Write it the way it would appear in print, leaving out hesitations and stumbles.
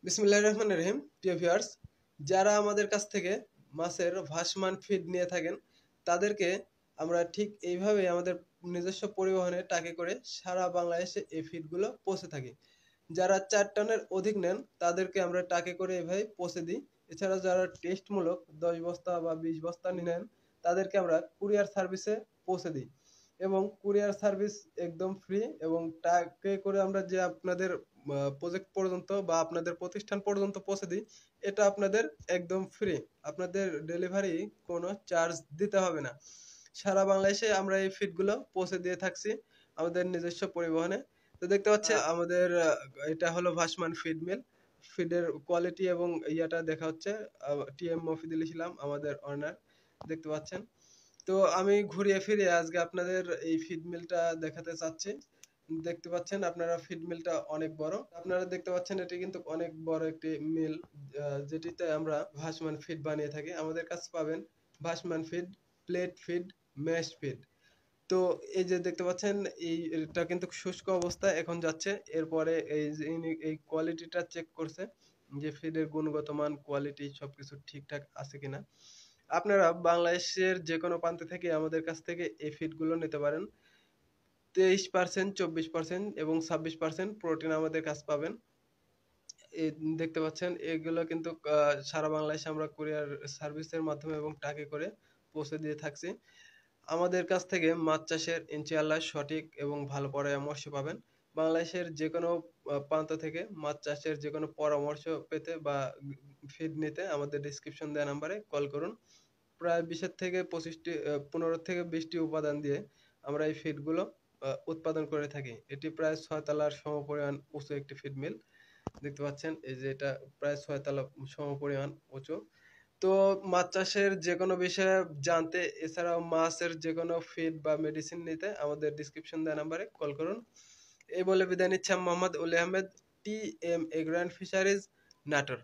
বিসমিল্লাহির রহমানির রহিম। প্রিয় ভিউয়ার্স, যারা আমাদের কাছ থেকে মাছের ভাসমান ফিড নিয়ে থাকেন তাদেরকে আমরা ঠিক এইভাবেই আমাদের নিজস্ব পরিবহনে ট্রাকে করে সারা বাংলাদেশে এই ফিডগুলো পৌঁছে থাকি। যারা ৪ টনের অধিক নেন তাদেরকে আমরা ট্রাকে করে এভাবে পৌঁছে দিই। এছাড়া যারা টেস্টমূলক ১০ বস্তা বা ২০ বস্তা নেন তাদেরকে আমরা কুরিয়ার সার্ভিসে পৌঁছে দিই এবং কুরিয়ার সার্ভিস একদম ফ্রি এবং ট্রাকে করে আমরা যে আপনাদের প্রজেক্ট পর্যন্ত বা আপনাদের প্রতিষ্ঠান পর্যন্ত পৌঁছে দিই, এটা আপনাদের একদম ফ্রি। আপনাদের ডেলিভারি কোনো চার্জ দিতে হবে না। সারা বাংলাদেশে আমরা এই ফিডগুলো পৌঁছে দিয়ে থাকছি আমাদের নিজস্ব পরিবহনে। তো দেখতে পাচ্ছেন আমাদের এটা হলো ভাসমান ফিড মিল। ফিডের কোয়ালিটি এবং ইয়াটা দেখা হচ্ছে। টিএম মফিদুল ইসলাম আমাদের ওনার, দেখতে পাচ্ছেন। তো আমি ঘুরিয়ে ফিরিয়ে আজকে আপনাদের এই ফিড মিলটা দেখাতে চাচ্ছি। দেখতে পাচ্ছেন আপনারা ফিড মিলটা অনেক বড়। আপনারা দেখতে পাচ্ছেন এটি কিন্তু অনেক বড় একটি মিল, যেটিতে আমরা ভাসমান ফিড বানিয়ে থাকি। আমাদের কাছে পাবেন ভাসমান feed, plate feed, mash feed. তো এই যে দেখতে পাচ্ছেন এটা কিন্তু শুষ্ক অবস্থায় এখন যাচ্ছে। এরপরে এই যে ইনি এই কোয়ালিটিটা চেক করছে যে ফিডের গুণগত মান, কোয়ালিটি সবকিছু ঠিকঠাক আছে কিনা। আপনারা বাংলাদেশের যেকোনো প্রান্ত থেকে আমাদের কাছ থেকে এই ফিডগুলো নিতে পারেন। 23%, 24% এবং 26% প্রোটিন আমাদের কাছে পাবেন। এই দেখতে পাচ্ছেন এগুলো কিন্তু সারা বাংলাদেশে আমরা কুরিয়ার সার্ভিসের মাধ্যমে এবং ট্রাকে করে পৌঁছে দিয়ে থাকছি। আমাদের কাছ থেকে মাছ চাষের ইনশাআল্লাহ সঠিক এবং ভালো পরামর্শ পাবেন। বাংলাদেশের যেকোনো প্রান্ত থেকে মাছ চাষের যেকোনো পরামর্শ পেতে বা ফিড নিতে আমাদের ডেসক্রিপশন দেওয়া নাম্বারে কল করুন। প্রায় ২০ থেকে ২৫টি ১৫ থেকে ২০টি উপাদান দিয়ে আমরা এই ফিডগুলো উৎপাদন করে থাকি। এটি প্রায় ৬ তলার সমপরিমাণ উঁচু একটি ফিড মিল। দেখতে পাচ্ছেন এই যে এটা প্রায় ৬ তলা সমপরিমাণ উঁচু। তো মাছ চাষের যেকোনো বিষয়ে জানতে, এছাড়াও মাছের যেকোনো ফিড বা মেডিসিন নিতে আমাদের ডেসক্রিপশন দেওয়া নাম্বারে কল করুন। এই বলে বিদায় নিচ্ছি আমি মোহাম্মদ অলি Ahmed, TM agro and fisheries, Natore.